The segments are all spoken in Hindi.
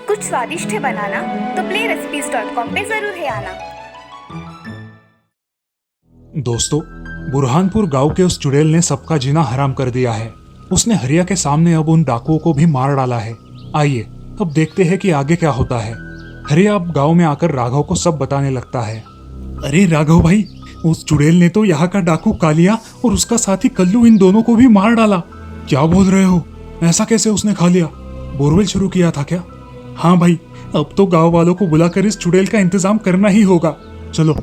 कुछ स्वादिष्ट है बनाना तो playrecipes.com पे जरूर है आना। दोस्तों, बुरहानपुर गांव के उस चुड़ैल ने सबका जीना हराम कर दिया है। उसने हरिया के सामने अब उन डाकुओं को भी मार डाला है। आइए अब देखते हैं कि आगे क्या होता है। हरिया अब गांव में आकर राघव को सब बताने लगता है। अरे राघव भाई, उस चुड़ैल ने तो यहाँ का डाकू कालिया और उसका साथी कल्लू इन दोनों को भी मार डाला। क्या बोल रहे हो? ऐसा कैसे उसने खा लिया? बोरवेल शुरू किया था क्या? हाँ भाई, अब तो गांव वालों को बुलाकर इस चुड़ैल का इंतजाम करना ही होगा। चलो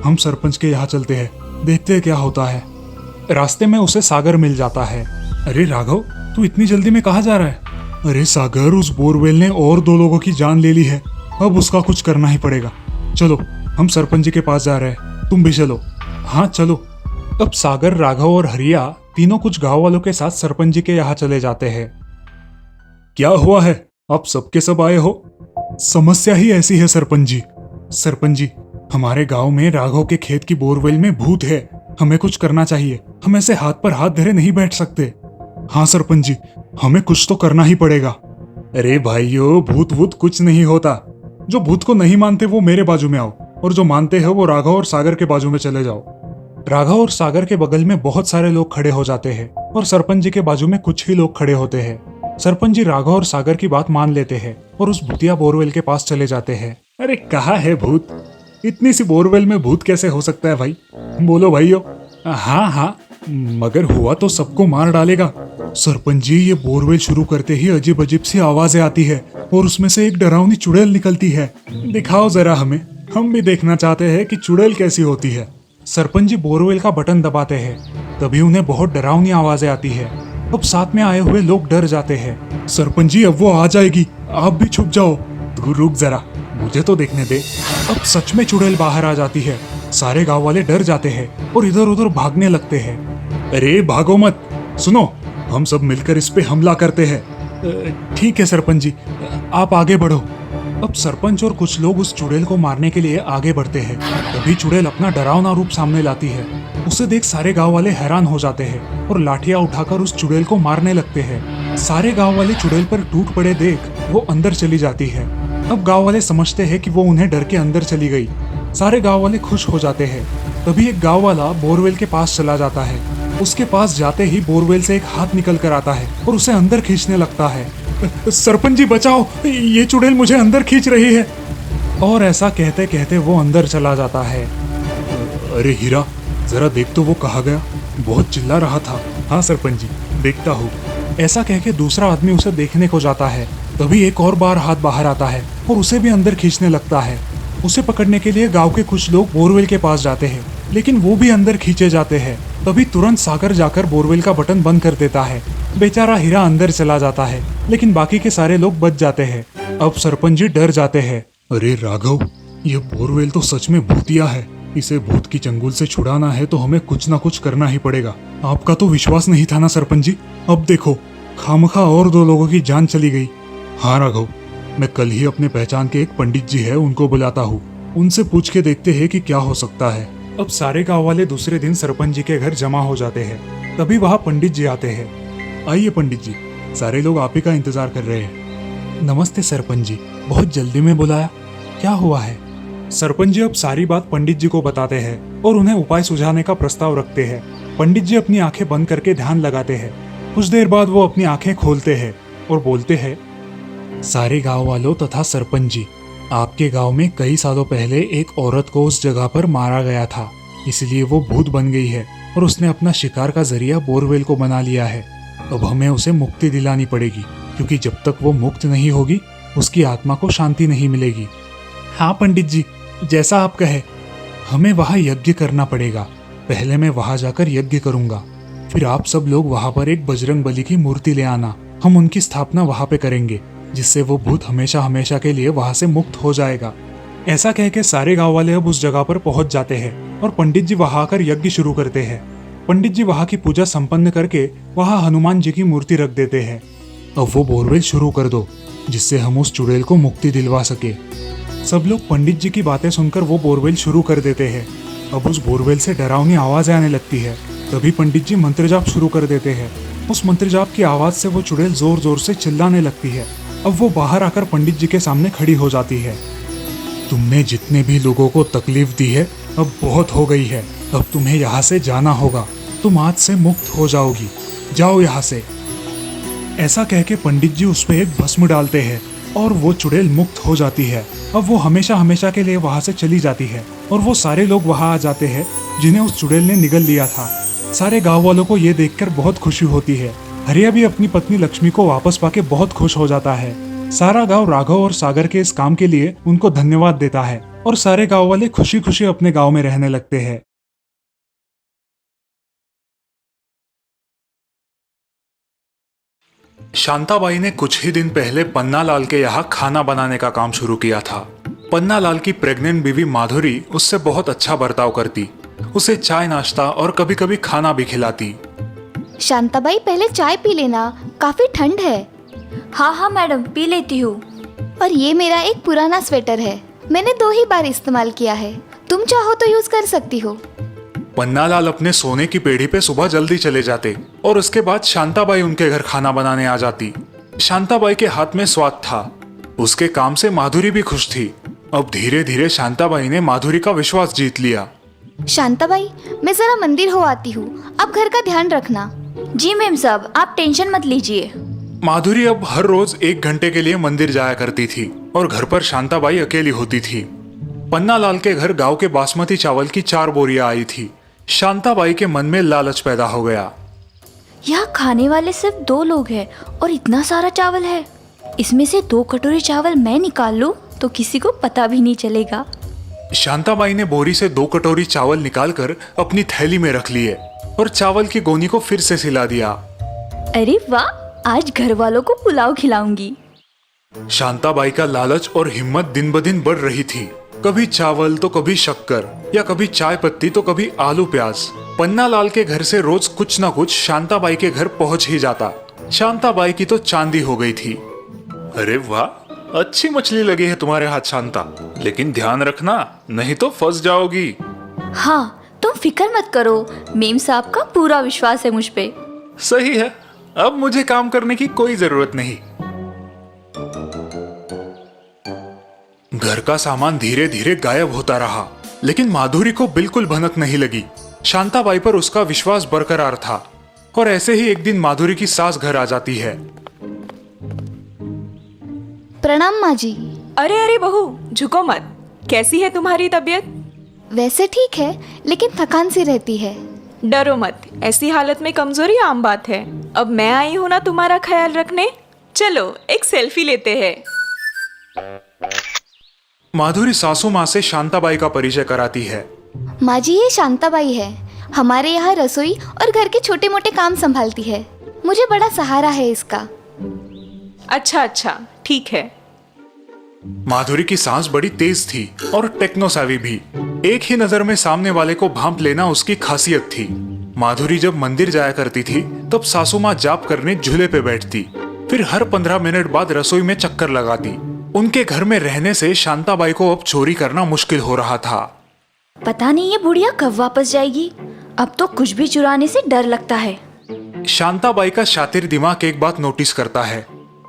हम सरपंच के यहाँ चलते हैं, देखते हैं क्या होता है। रास्ते में उसे सागर मिल जाता है। अरे राघव, तू इतनी जल्दी में कहाँ जा रहा है? अरे सागर, उस बोरवेल ने और 2 लोगों की जान ले ली है, अब उसका कुछ करना ही पड़ेगा। चलो हम सरपंच जी के पास जा रहे हैं, तुम भी चलो। हाँ चलो। अब सागर, राघव और हरिया तीनों कुछ गांव वालों के साथ सरपंच जी के यहाँ चले जाते हैं। क्या हुआ है? आप सबके सब आए हो? समस्या ही ऐसी है सरपंच जी। सरपंच जी, हमारे गांव में राघव के खेत की बोरवेल में भूत है, हमें कुछ करना चाहिए। हम ऐसे हाथ पर हाथ धरे नहीं बैठ सकते। हाँ सरपंच जी, हमें कुछ तो करना ही पड़ेगा। अरे भाइयों, भूत वूत कुछ नहीं होता। जो भूत को नहीं मानते वो मेरे बाजू में आओ, और जो मानते हैं वो राघव और सागर के बाजू में चले जाओ। राघव और सागर के बगल में बहुत सारे लोग खड़े हो जाते हैं और सरपंच जी के बाजू में कुछ ही लोग खड़े होते हैं। सरपंच जी राघव और सागर की बात मान लेते हैं और उस भूतिया बोरवेल के पास चले जाते हैं। अरे कहाँ है भूत? इतनी सी बोरवेल में भूत कैसे हो सकता है भाई? बोलो भाइयों। हाँ हाँ, मगर हुआ तो सबको मार डालेगा। सरपंच जी, ये बोरवेल शुरू करते ही अजीब अजीब सी आवाजें आती है और उसमें से एक डरावनी चुड़ैल निकलती है। दिखाओ जरा हमें, हम भी देखना चाहते हैं कि चुड़ैल कैसी होती है। सरपंच जी बोरवेल का बटन दबाते हैं, तभी उन्हें बहुत डरावनी आवाजें आती है। अब साथ में आए हुए लोग डर जाते हैं। सरपंच जी, अब वो आ जाएगी, आप भी छुप जाओ। तू रुक जरा, मुझे तो देखने दे। अब सच में चुड़ैल बाहर आ जाती है। सारे गांव वाले डर जाते हैं और इधर उधर भागने लगते हैं। अरे भागो मत, सुनो, हम सब मिलकर इस पे हमला करते हैं। ठीक है सरपंच जी, आप आगे बढ़ो। अब सरपंच और कुछ लोग उस चुड़ैल को मारने के लिए आगे बढ़ते हैं। तभी चुड़ैल अपना डरावना रूप सामने लाती है। उसे देख सारे गांव वाले हैरान हो जाते हैं और लाठियां उठाकर उस चुड़ैल को मारने लगते हैं। सारे गांव वाले चुड़ैल पर टूट पड़े देख वो अंदर चली जाती है। अब गांव वाले समझते हैं कि वो उन्हें डर के अंदर चली गई। सारे गांव वाले खुश हो जाते हैं। तभी एक गांव वाला बोरवेल के पास चला जाता है। उसके पास जाते ही बोरवेल से एक हाथ निकल कर आता है और उसे अंदर खींचने लगता है। सरपंच जी बचाओ, ये चुड़ैल मुझे अंदर खींच रही है। और ऐसा कहते कहते वो अंदर चला जाता है। अरे हीरा, जरा देख तो वो कहाँ गया, बहुत चिल्ला रहा था। हाँ सरपंच जी, देखता हूँ। ऐसा कह के दूसरा आदमी उसे देखने को जाता है। तभी एक और बार हाथ बाहर आता है और उसे भी अंदर खींचने लगता है। उसे पकड़ने के लिए गांव के कुछ लोग बोरवेल के पास जाते हैं, लेकिन वो भी अंदर खींचे जाते हैं। तभी तुरंत सागर जाकर बोरवेल का बटन बंद कर देता है। बेचारा हीरा अंदर चला जाता है, लेकिन बाकी के सारे लोग बच जाते हैं। अब सरपंच जी डर जाते हैं। अरे राघव, ये बोरवेल तो सच में भूतिया है। इसे भूत की चंगुल से छुड़ाना है तो हमें कुछ ना कुछ करना ही पड़ेगा। आपका तो विश्वास नहीं था ना सरपंच जी? अब देखो, खामखा और 2 लोगों की जान चली गई। हाँ राघव, मैं कल ही अपने पहचान के एक पंडित जी है, उनको बुलाता हूँ। उनसे पूछ के देखते हैं कि क्या हो सकता है। अब सारे गांव वाले दूसरे दिन सरपंच जी के घर जमा हो जाते हैं। तभी वहाँ पंडित जी आते हैं। आइए पंडित जी, सारे लोग आप ही का इंतजार कर रहे हैं। नमस्ते सरपंच जी, बहुत जल्दी में बुलाया, क्या हुआ है? सरपंच जी अब सारी बात पंडित जी को बताते हैं और उन्हें उपाय सुझाने का प्रस्ताव रखते हैं। पंडित जी अपनी आंखें बंद करके ध्यान लगाते हैं। कुछ देर बाद वो अपनी आंखें खोलते हैं और बोलते हैं, सारे गांव वालों तथा सरपंच जी, आपके गांव में कई सालों पहले एक औरत को उस जगह पर मारा गया था, इसलिए वो भूत बन गई है और उसने अपना शिकार का जरिया बोरवेल को बना लिया है। अब हमें उसे मुक्ति दिलानी पड़ेगी, क्योंकि जब तक वो मुक्त नहीं होगी उसकी आत्मा को शांति नहीं मिलेगी। हाँ पंडित जी, जैसा आप कहे। हमें वहाँ यज्ञ करना पड़ेगा। पहले मैं वहाँ जाकर यज्ञ करूंगा, फिर आप सब लोग वहाँ पर एक बजरंग बली की मूर्ति ले आना। हम उनकी स्थापना वहाँ पे करेंगे, जिससे वो भूत हमेशा हमेशा के लिए वहाँ से मुक्त हो जाएगा। ऐसा कह के सारे गांव वाले अब उस जगह पर पहुंच जाते हैं और पंडित जी वहाँ आकर यज्ञ शुरू करते हैं। पंडित जी वहाँ की पूजा संपन्न करके वहाँ हनुमान जी की मूर्ति रख देते हैं। अब वो बोरवेल शुरू कर दो, जिससे हम उस चुड़ैल को मुक्ति दिलवा सके। सब लोग पंडित जी की बातें सुनकर वो बोरवेल शुरू कर देते हैं। अब उस बोरवेल से डरावनी आवाजें आने लगती है तभी पंडित जी मंत्र जाप शुरू कर देते हैं। उस मंत्र जाप की आवाज से वो चुड़ैल जोर जोर से चिल्लाने लगती है। अब वो बाहर आकर पंडित जी के सामने खड़ी हो जाती है। तुमने जितने भी लोगों को तकलीफ दी है अब बहुत हो गई है, अब तुम्हें यहाँ से जाना होगा, तुम आज से मुक्त हो जाओगी, जाओ यहाँ से। ऐसा कह के पंडित जी उस पर एक भस्म डालते हैं और वो चुड़ैल मुक्त हो जाती है। अब वो हमेशा हमेशा के लिए वहां से चली जाती है और वो सारे लोग वहां आ जाते हैं जिन्हें उस चुड़ैल ने निगल लिया था। सारे गांव वालों को ये देखकर बहुत खुशी होती है। हरिया भी अपनी पत्नी लक्ष्मी को वापस पाके बहुत खुश हो जाता है। सारा गांव राघव और सागर के इस काम के लिए उनको धन्यवाद देता है और सारे गांव वाले खुशी खुशी अपने गांव में रहने लगते हैं। शांताबाई ने कुछ ही दिन पहले पन्नालाल के यहाँ खाना बनाने का काम शुरू किया था। पन्नालाल की प्रेग्नेंट बीवी माधुरी उससे बहुत अच्छा बर्ताव करती, उसे चाय नाश्ता और कभी कभी खाना भी खिलाती। शांताबाई पहले चाय पी लेना, काफी ठंड है। हाँ हाँ मैडम, पी लेती हूँ। और ये मेरा एक पुराना स्वेटर है, मैंने 2 ही बार इस्तेमाल किया है, तुम चाहो तो यूज कर सकती हो। पन्नालाल अपने सोने की पेढ़ी पे सुबह जल्दी चले जाते और उसके बाद शांताबाई उनके घर खाना बनाने आ जाती। शांताबाई के हाथ में स्वाद था, उसके काम से माधुरी भी खुश थी। अब धीरे धीरे शांताबाई ने माधुरी का विश्वास जीत लिया। शांताबाई, मैं जरा मंदिर हो आती हूँ, आप घर का ध्यान रखना। जी मेम साहब, आप टेंशन मत लीजिए। माधुरी अब हर रोज 1 घंटे के लिए मंदिर जाया करती थी और घर पर शांताबाई अकेली होती थी। पन्नालाल के घर गांव के बासमती चावल की 4 बोरियां आई थी। शांताबाई के मन में लालच पैदा हो गया। यहाँ खाने वाले सिर्फ 2 लोग हैं और इतना सारा चावल है, इसमें से 2 कटोरी चावल मैं निकाल लूँ तो किसी को पता भी नहीं चलेगा। शांताबाई ने बोरी से 2 कटोरी चावल निकालकर अपनी थैली में रख लिए और चावल की गोनी को फिर से सिला दिया। अरे वाह, आज घर वालों को पुलाव खिलाऊंगी। शांताबाई का लालच और हिम्मत दिन ब दिन बढ़ रही थी। कभी चावल तो कभी शक्कर, या कभी चाय पत्ती तो कभी आलू प्याज। पन्नालाल के घर से रोज कुछ ना कुछ शांताबाई के घर पहुंच ही जाता। शांताबाई की तो चांदी हो गई थी। अरे वाह, अच्छी मछली लगी है तुम्हारे हाथ शांता, लेकिन ध्यान रखना नहीं तो फंस जाओगी। हाँ, तुम फिक्र मत करो, मेम साहब का पूरा विश्वास है मुझ पे। सही है, अब मुझे काम करने की कोई जरूरत नहीं। घर का सामान धीरे धीरे गायब होता रहा, लेकिन माधुरी को बिल्कुल भनक नहीं लगी। शांताबाई पर उसका विश्वास बरकरार था और ऐसे ही एक दिन माधुरी की सास घर आ जाती है। प्रणाम माँ जी। अरे अरे बहू, झुको मत। कैसी है तुम्हारी तबीयत? वैसे ठीक है, लेकिन थकान सी रहती है। डरो मत, ऐसी हालत में कमजोरी आम बात है। अब मैं आई हूँ ना तुम्हारा ख्याल रखने। चलो एक सेल्फी लेते हैं। माधुरी सासू माँ से शांताबाई का परिचय कराती है। माँ जी, ये शांताबाई है, हमारे यहाँ रसोई और घर के छोटे मोटे काम संभालती है। मुझे बड़ा सहारा है इसका। अच्छा अच्छा, ठीक है। माधुरी की सांस बड़ी तेज थी और टेक्नो savvy भी। एक ही नजर में सामने वाले को भांप लेना उसकी खासियत थी। माधुरी जब मंदिर जाया करती थी तब सासू माँ जाप करने झूले पे बैठती, फिर हर 15 मिनट बाद रसोई में चक्कर लगाती। उनके घर में रहने से शांताबाई को अब चोरी करना मुश्किल हो रहा था। पता नहीं ये बुढ़िया कब वापस जाएगी, अब तो कुछ भी चुराने से डर लगता है। शांताबाई का शातिर दिमाग एक बात नोटिस करता है।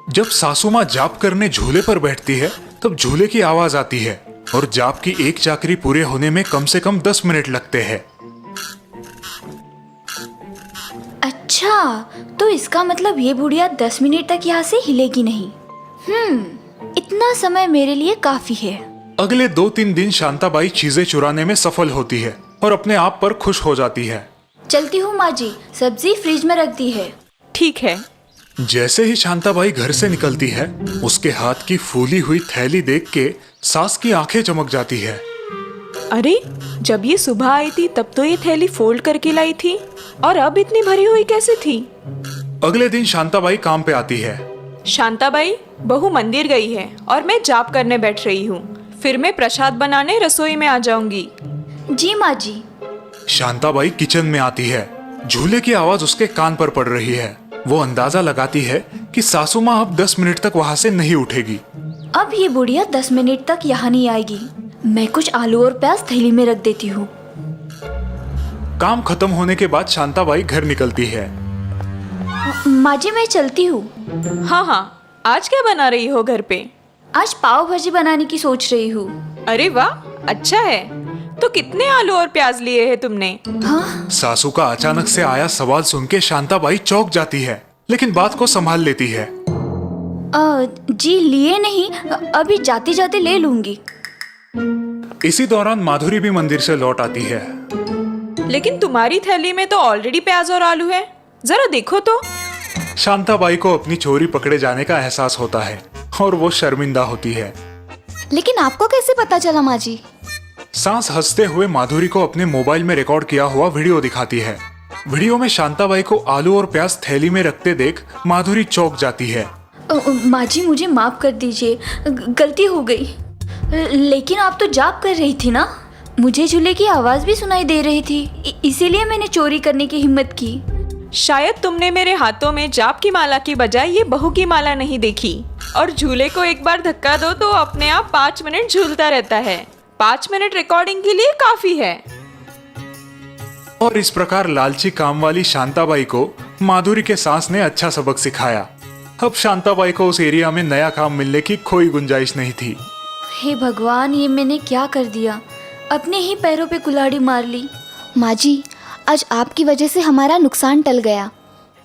जब सासू माँ जाप करने झूले पर बैठती है तब झूले की आवाज आती है और जाप की एक चाकरी पूरे होने में कम से कम 10 मिनट लगते हैं। अच्छा, तो इसका मतलब ये बुढ़िया 10 मिनट तक यहाँ से हिलेगी नहीं। इतना समय मेरे लिए काफी है। अगले 2-3 दिन शांताबाई चीजें चुराने में सफल होती है और अपने आप पर खुश हो जाती है। चलती हूँ माँ जी, सब्जी फ्रिज में रख दी है। ठीक है। जैसे ही शांताबाई घर से निकलती है, उसके हाथ की फूली हुई थैली देख के सास की आंखें चमक जाती है। अरे, जब ये सुबह आई थी तब तो ये थैली फोल्ड करके लाई थी, और अब इतनी भरी हुई कैसे थी? अगले दिन शांताबाई काम पे आती है। शांताबाई, बहू मंदिर गई है और मैं जाप करने बैठ रही हूँ। फिर मैं प्रसाद बनाने रसोई में आ जाऊंगी। जी माँ जी। शांताबाई किचन में आती है। झूले की आवाज उसके कान पर पड़ रही है। वो अंदाजा लगाती है कि सासू माँ अब 10 मिनट तक वहाँ से नहीं उठेगी। अब ये बुढ़िया 10 मिनट तक यहाँ नहीं आएगी। मैं कुछ आलू और प्याज थैली में रख देती हूँ। काम खत्म होने के बाद शांताबाई घर निकलती है। माँ जी, मैं चलती हूँ। हाँ हाँ, आज क्या बना रही हो घर पे? आज पाव भाजी बनाने की सोच रही हूँ। अरे वाह, अच्छा है। तो कितने आलू और प्याज लिए हैं तुमने? हाँ, सासू का अचानक से आया सवाल सुन के शांताबाई चौंक जाती है, लेकिन बात को संभाल लेती है। जी लिए नहीं, अभी जाते जाते ले लूंगी। इसी दौरान माधुरी भी मंदिर से लौट आती है। लेकिन तुम्हारी थैली में तो ऑलरेडी प्याज और आलू है, जरा देखो तो। शांताबाई को अपनी चोरी पकड़े जाने का एहसास होता है और वो शर्मिंदा होती है। लेकिन आपको कैसे पता चला माँ जी? सांस हंसते हुए माधुरी को अपने मोबाइल में रिकॉर्ड किया हुआ वीडियो दिखाती है। वीडियो में शांताबाई को आलू और प्याज थैली में रखते देख माधुरी चौंक जाती है। माँ जी, मुझे माफ कर दीजिए, गलती हो गई। लेकिन आप तो जाप कर रही थी ना, मुझे झूले की आवाज भी सुनाई दे रही थी, इसीलिए मैंने चोरी करने की हिम्मत की। शायद तुमने मेरे हाथों में जाप की माला की बजाय ये बहू की माला नहीं देखी। और झूले को एक बार धक्का दो तो अपने आप 5 मिनट झूलता रहता है। 5 मिनट रिकॉर्डिंग के लिए काफी है। और इस प्रकार लालची काम वाली शांताबाई को माधुरी के सास ने अच्छा सबक सिखाया। अब शांताबाई को उस एरिया में नया काम मिलने की कोई गुंजाइश नहीं थी। हे भगवान, ये मैंने क्या कर दिया, अपने ही पैरों पे कुल्हाड़ी मार ली। माँ जी, आज आपकी वजह से हमारा नुकसान टल गया।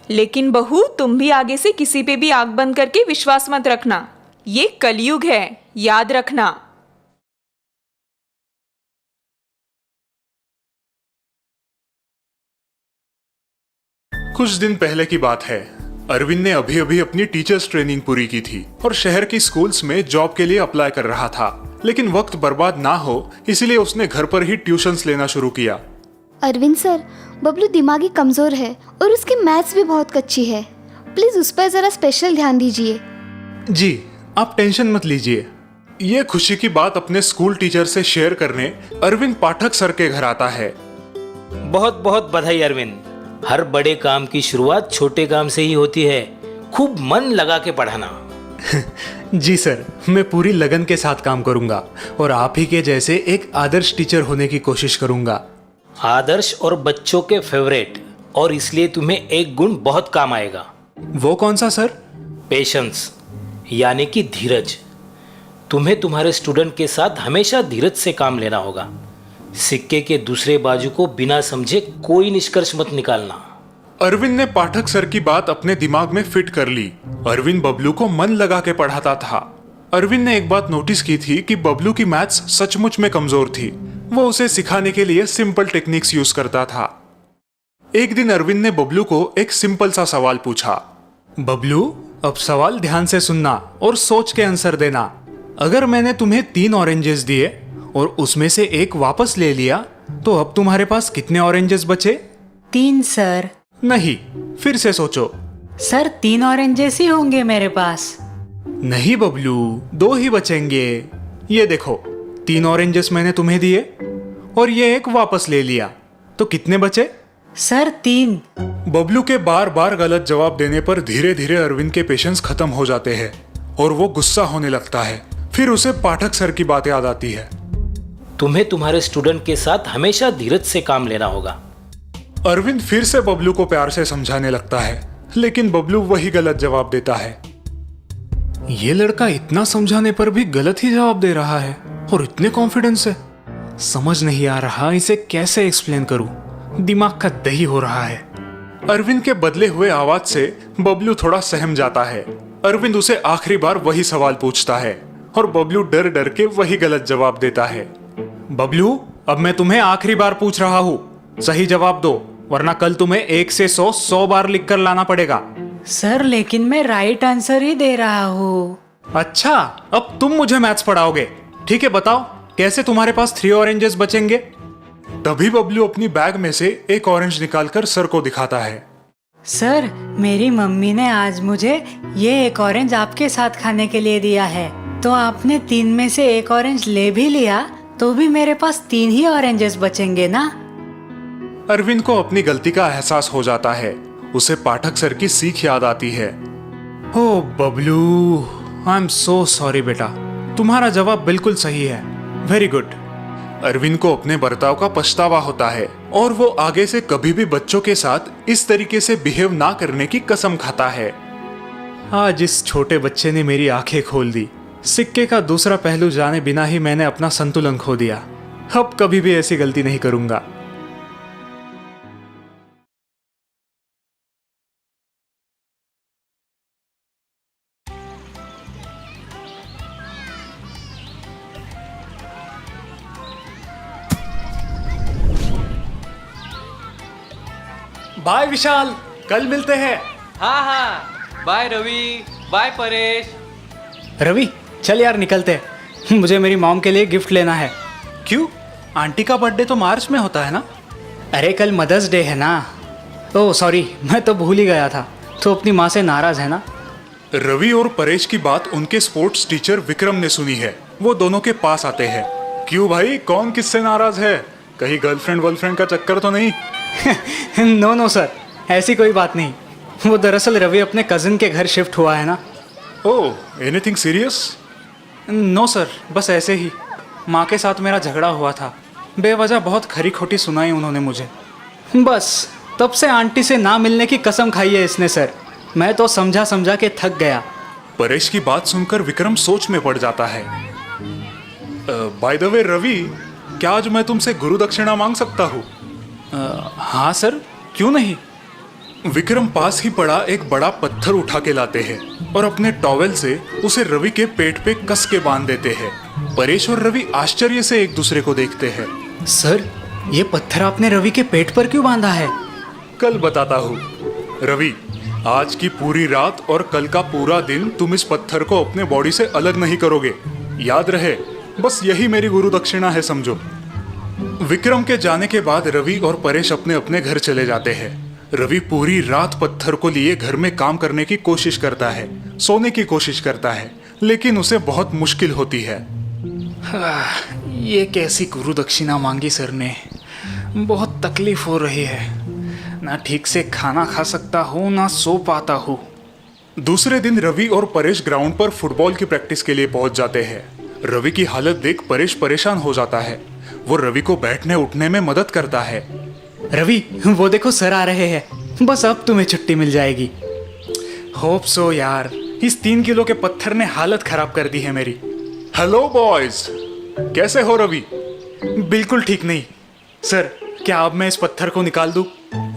लेकिन बहू, तुम भी आगे से किसी पे भी आंख बंद करके विश्वास मत रखना। ये कलयुग है, याद रखना। कुछ दिन पहले की बात है। अरविंद ने अभी अभी अपनी टीचर्स ट्रेनिंग पूरी की थी और शहर की स्कूल्स में जॉब के लिए अप्लाई कर रहा था। लेकिन वक्त बर्बाद ना हो इसलिए उसने घर पर ही ट्यूशंस लेना शुरू किया। अरविंद सर, बबलू दिमागी कमजोर है और उसकी मैथ्स भी बहुत कच्ची है। प्लीज उस पर जरा स्पेशल ध्यान दीजिए। जी, आप टेंशन मत लीजिए। ये खुशी की बात अपने स्कूल टीचर से शेयर करने अरविंद पाठक सर के घर आता है। बहुत बहुत बधाई अरविंद। हर बड़े काम की शुरुआत छोटे काम से ही होती है। खूब मन लगा के पढ़ाना। जी सर, मैं पूरी लगन के साथ काम करूंगा और आप ही के जैसे एक आदर्श टीचर होने की कोशिश करूंगा। आदर्श और बच्चों के फेवरेट, और इसलिए तुम्हें एक गुण बहुत काम आएगा। वो कौन सा सर? पेशेंस, यानी कि धीरज। तुम्हें तुम्हारे स्टूडेंट के साथ हमेशा धीरज से काम लेना होगा। सिक्के के दूसरे बाजू को बिना समझे कोई निष्कर्ष मत निकालना। अरविंद ने पाठक सर की बात अपने दिमाग में फिट कर ली। अरविंद बबलू को मन लगा के पढ़ाता था। अरविंद ने एक बात नोटिस की थी कि बबलू की मैथ्स सचमुच में कमजोर थी। वो उसे सिखाने के लिए सिंपल टेक्निक्स यूज करता था। एक दिन अरविंद ने बबलू को एक सिंपल सा सवाल पूछा। बबलू, अब सवाल ध्यान से सुनना और सोच के आंसर देना। अगर मैंने तुम्हें 3 ऑरेंजेस दिए और उसमें से एक वापस ले लिया तो अब तुम्हारे पास कितने ऑरेंजेस बचे? 3 सर। नहीं, फिर से सोचो। सर 3 ऑरेंजेस ही होंगे मेरे पास। नहीं बबलू, 2 ही बचेंगे। ये देखो, 3 ऑरेंजेस मैंने तुम्हें दिए और ये एक वापस ले लिया, तो कितने बचे? सर 3। बबलू के बार बार गलत जवाब देने पर धीरे धीरे अरविंद के पेशेंस खत्म हो जाते हैं और वो गुस्सा होने लगता है। फिर उसे पाठक सर की बात याद आती है। तुम्हें तुम्हारे स्टूडेंट के साथ हमेशा धीरज से काम लेना होगा। अरविंद फिर से बबलू को प्यार से समझाने लगता है, लेकिन बबलू वही गलत जवाब देता है। ये लड़का इतना समझाने पर भी गलत ही जवाब दे रहा है और इतने कॉन्फिडेंस से। समझ नहीं आ रहा इसे कैसे एक्सप्लेन करूं। दिमाग का दही हो रहा है। अरविंद के बदले हुए आवाज से बबलू थोड़ा सहम जाता है। अरविंद उसे आखिरी बार वही सवाल पूछता है और बबलू डर डर के वही गलत जवाब देता है। बबलू, अब मैं तुम्हें आखिरी बार पूछ रहा हूँ, सही जवाब दो, वरना कल तुम्हें 1 से 100 बार लिख कर लाना पड़ेगा। सर लेकिन मैं राइट आंसर ही दे रहा हूँ। अच्छा, अब तुम मुझे मैथ्स पढ़ाओगे। ठीक है, बताओ कैसे तुम्हारे पास 3 ऑरेंजेस बचेंगे? तभी बबलू अपनी बैग में से एक ऑरेंज निकालकर सर को दिखाता है। सर, मेरी मम्मी ने आज मुझे ये एक ऑरेंज आपके साथ खाने के लिए दिया है, तो आपने 3 में से एक ऑरेंज ले भी लिया तो भी मेरे पास 3 ही ऑरेंजेस बचेंगे ना। अरविंद को अपनी गलती का एहसास हो जाता है। उसे पाठक सर की सीख याद आती है। Oh Bablu, I am so sorry बेटा, तुम्हारा जवाब बिल्कुल सही है। Very good. अरविंद को अपने बर्ताव का पछतावा होता है और वो आगे से कभी भी बच्चों के साथ इस तरीके से बिहेव ना करने की कसम खाता है। आज इस छोटे बच्चे ने मेरी आंखें खोल दी। सिक्के का दूसरा पहलू जाने बिना ही मैंने अपना संतुलन खो दिया। अब कभी भी ऐसी गलती नहीं करूंगा। बाय विशाल, कल मिलते हैं। हाँ हाँ, बाय रवि, बाय परेश। रवि चल यार निकलते हैं, मुझे मेरी मॉम के लिए गिफ्ट लेना है। क्यों? आंटी का बर्थडे तो मार्च में होता है ना? अरे कल मदर्स डे है ना। ओह सॉरी, मैं तो भूल ही गया था। तो अपनी माँ से नाराज है ना? रवि और परेश की बात उनके स्पोर्ट्स टीचर विक्रम ने सुनी है। वो दोनों के पास आते हैं। क्यों भाई, कौन किससे नाराज है? कहीं गर्लफ्रेंड वर्लफ्रेंड का चक्कर तो नहीं? नो नो सर, ऐसी कोई बात नहीं। वो दरअसल रवि अपने कज़न के घर शिफ्ट हुआ है ना। ओह, एनीथिंग सीरियस? नो सर, बस ऐसे ही। माँ के साथ मेरा झगड़ा हुआ था। बेवजह बहुत खरी खोटी सुनाई उन्होंने मुझे। बस तब से आंटी से ना मिलने की कसम खाई है इसने सर। मैं तो समझा समझा के थक गया। परेश की बात सुनकर विक्रम सोच में पड़ जाता है। बाय द वे रवि, क्या आज मैं तुमसे गुरु दक्षिणा मांग सकता हूँ? हाँ सर, क्यों नहीं। विक्रम पास ही पड़ा एक बड़ा पत्थर उठा के लाते हैं और अपने टॉवेल से उसे रवि के पेट पे कस के बांध देते हैं। परेश और रवि आश्चर्य से एक दूसरे को देखते हैं। सर, ये पत्थर आपने रवि के पेट पर क्यों बांधा है? कल बताता हूँ। रवि, आज की पूरी रात और कल का पूरा दिन तुम इस पत्थर को अपने बॉडी से अलग नहीं करोगे। याद रहे, बस यही मेरी गुरु दक्षिणा है, समझो। विक्रम के जाने के बाद रवि और परेश अपने अपने घर चले जाते हैं। रवि पूरी रात पत्थर को लिए घर में काम करने की कोशिश करता है, सोने की कोशिश करता है, लेकिन उसे बहुत मुश्किल होती है। ये कैसी गुरु दक्षिणा मांगी सर ने। बहुत तकलीफ हो रही है। ना ठीक से खाना खा सकता हूँ, ना सो पाता हूँ। दूसरे दिन रवि और परेश ग्राउंड पर फुटबॉल की प्रैक्टिस के लिए पहुंच जाते हैं। रवि की हालत देख परेश परेशान हो जाता है। वो रवि को बैठने उठने में मदद करता है। रवि, वो देखो सर आ रहे हैं। बस अब तुम्हें छुट्टी मिल जाएगी। होप सो यार। इस 3 किलो के पत्थर ने हालत खराब कर दी है मेरी। हेलो बॉयज, कैसे हो रवि? बिल्कुल ठीक नहीं सर। क्या अब मैं इस पत्थर को निकाल दूं?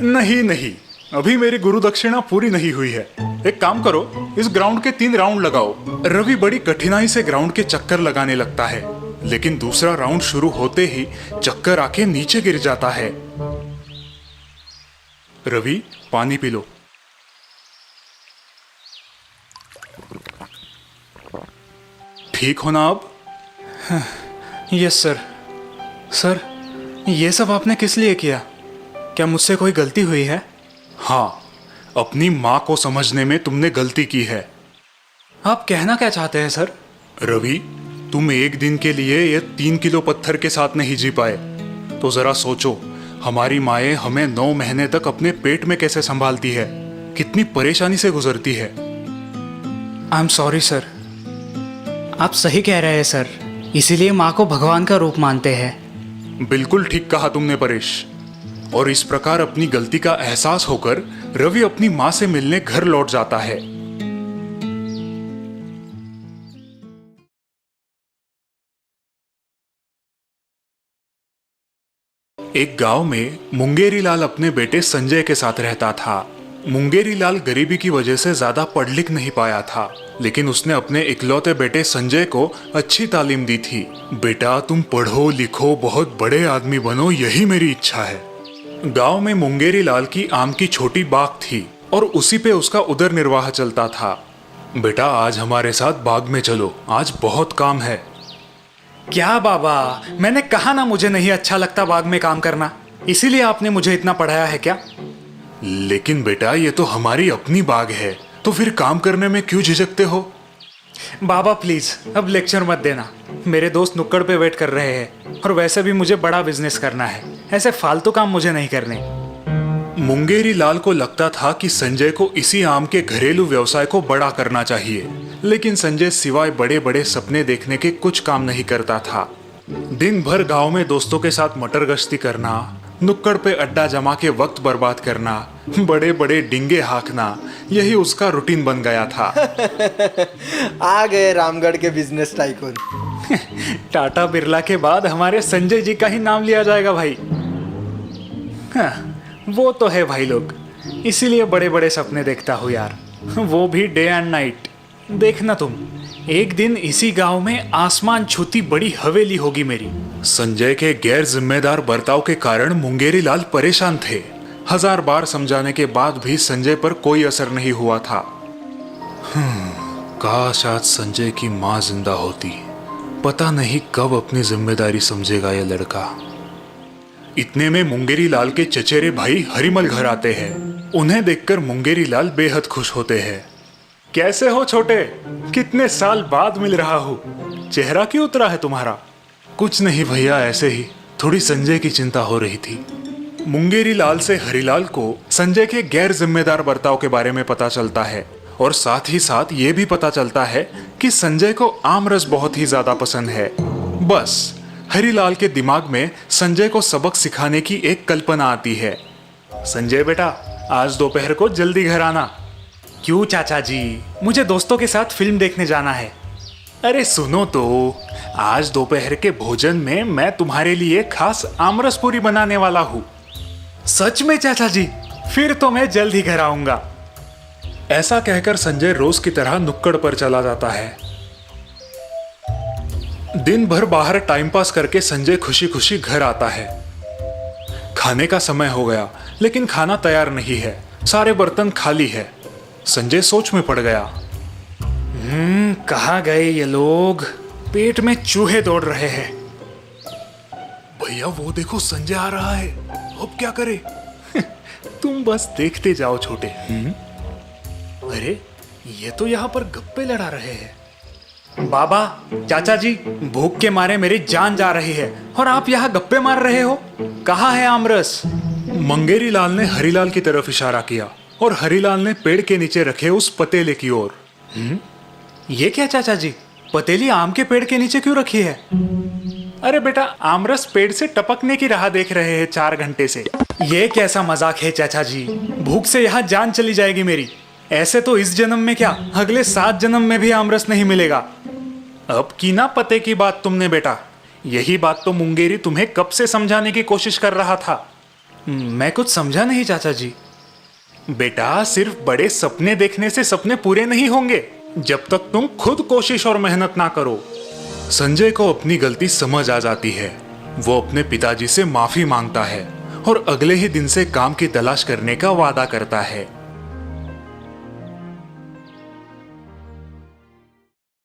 नहीं नहीं, अभी मेरी गुरु दक्षिणा पूरी नहीं हुई है। एक काम करो, इस ग्राउंड के 3 राउंड लगाओ। रवि बड़ी कठिनाई से ग्राउंड के चक्कर लगाने लगता है, लेकिन दूसरा राउंड शुरू होते ही चक्कर आके नीचे गिर जाता है। रवि, पानी पी लो। ठीक हो ना अब? Yes sir. सर, ये सब आपने किस लिए किया? क्या मुझसे कोई गलती हुई है? हाँ, अपनी माँ को समझने में तुमने गलती की है। आप कहना क्या चाहते हैं सर? रवि, तुम एक दिन के लिए ये 3 किलो पत्थर के साथ नहीं जी पाए, तो जरा सोचो, हमारी माएँ हमें 9 महीने तक अपने पेट में कैसे संभालती है, कितनी परेशानी से गुजरती है। I am sorry sir. आप सही कह रहे हैं सर। इसीलिए माँ को भगवान का रूप मानते हैं। बिल्कुल ठीक कहा तुमने परेश। और इस प्रकार अपनी गलती का एहसास होकर रवि अपनी माँ से मिलने घर लौट जाता है। एक गांव में मुंगेरी लाल अपने बेटे संजय के साथ रहता था। मुंगेरी लाल गरीबी की वजह से ज्यादा पढ़ लिख नहीं पाया था, लेकिन उसने अपने इकलौते बेटे संजय को अच्छी तालीम दी थी। बेटा, तुम पढ़ो लिखो, बहुत बड़े आदमी बनो, यही मेरी इच्छा है। गांव में मुंगेरी लाल की आम की छोटी बाग थी और उसी पे उसका उदर निर्वाह चलता था। बेटा, आज हमारे साथ बाग में चलो, आज बहुत काम है। क्या बाबा, मैंने कहा ना मुझे नहीं अच्छा लगता बाग में काम करना। इसीलिए आपने मुझे इतना पढ़ाया है क्या? लेकिन बेटा, ये तो हमारी अपनी बाग है, तो फिर काम करने में क्यों झिझकते हो? बाबा प्लीज अब लेक्चर मत देना। मेरे दोस्त नुक्कड़ पे वेट कर रहे हैं और वैसे भी मुझे बड़ा बिजनेस करना है। ऐसे फालतू काम मुझे नहीं करने। मुंगेरी लाल को लगता था कि संजय को इसी आम के घरेलू व्यवसाय को बड़ा करना चाहिए, लेकिन संजय सिवाय बड़े बड़े सपने देखने के कुछ काम नहीं करता था। दिन भर गांव में दोस्तों के साथ मटर गश्ती करना, नुक्कड़ पे अड्डा जमा के वक्त बर्बाद करना, बड़े बड़े डिंगे हाँकना, यही उसका रूटीन बन गया था। आ गए रामगढ़ के बिजनेस टाइकून। टाटा बिरला के बाद हमारे संजय जी का ही नाम लिया जाएगा भाई। हाँ, वो तो है भाई लोग, इसीलिए बड़े बड़े सपने देखता हूँ यार, वो भी डे एंड नाइट। देखना तुम, एक दिन इसी गांव में आसमान छूती बड़ी हवेली होगी मेरी। संजय के गैर जिम्मेदार बर्ताव के कारण मुंगेरी लाल परेशान थे। 1000 बार समझाने के बाद भी संजय पर कोई असर नहीं हुआ था। काश आज संजय की माँ जिंदा होती, पता नहीं कब अपनी जिम्मेदारी समझेगा ये लड़का। इतने में मुंगेरी लाल के चचेरे भाई हरिमल घर आते हैं। उन्हें देखकर मुंगेरी लाल बेहद खुश होते हैं। कैसे हो छोटे, कितने साल बाद मिल रहा हूँ, चेहरा क्यों उतरा है तुम्हारा? कुछ नहीं भैया, ऐसे ही थोड़ी संजय की चिंता हो रही थी। मुंगेरी लाल से हरिलाल को संजय के गैर जिम्मेदार बर्ताव के बारे में पता चलता है और साथ ही साथ ये भी पता चलता है कि संजय को आमरस बहुत ही ज्यादा पसंद है। बस हरिलाल के दिमाग में संजय को सबक सिखाने की एक कल्पना आती है। संजय बेटा, आज दोपहर को जल्दी घर आना। क्यों चाचा जी? मुझे दोस्तों के साथ फिल्म देखने जाना है। अरे सुनो तो, आज दोपहर के भोजन में मैं तुम्हारे लिए खास आमरस पूरी बनाने वाला हूँ। सच में चाचा जी? फिर तो मैं जल्द ही घर आऊंगा। ऐसा कहकर संजय रोज की तरह नुक्कड़ पर चला जाता है। दिन भर बाहर टाइम पास करके संजय खुशी खुशी घर आता है। खाने का समय हो गया, लेकिन खाना तैयार नहीं है, सारे बर्तन खाली है। संजय सोच में पड़ गया। कहाँ गए ये लोग? पेट में चूहे दौड़ रहे हैं। भैया वो देखो, संजय आ रहा है, अब क्या करे? तुम बस देखते जाओ छोटे। अरे ये तो यहाँ पर गप्पे लड़ा रहे हैं। बाबा, चाचा जी, भूख के मारे मेरी जान जा रही है और आप यहाँ गप्पे मार रहे हो। कहाँ है आमरस? मंगेरी लाल ने हरिलाल की तरफ इशारा किया और हरिलाल ने पेड़ के नीचे रखे उस पतेले की ओर। ये क्या चाचा जी, पतेली आम के पेड़ के नीचे क्यों रखी है? अरे बेटा, आमरस पेड़ से टपकने की राह देख रहे हैं 4 घंटे से। ये कैसा मजाक है चाचा जी? भूख से यहाँ जान चली जाएगी मेरी। ऐसे तो इस जन्म में क्या, अगले 7 जन्म में भी आमरस नहीं मिलेगा। अब की ना पते की बात तुमने बेटा, यही बात तो मुंगेरी तुम्हें कब से समझाने की कोशिश कर रहा था। मैं कुछ समझा नहीं चाचा जी। बेटा, सिर्फ बड़े सपने देखने से सपने पूरे नहीं होंगे जब तक तुम खुद कोशिश और मेहनत ना करो। संजय को अपनी गलती समझ आ जाती है। वो अपने पिताजी से माफी मांगता है और अगले ही दिन से काम की तलाश करने का वादा करता है।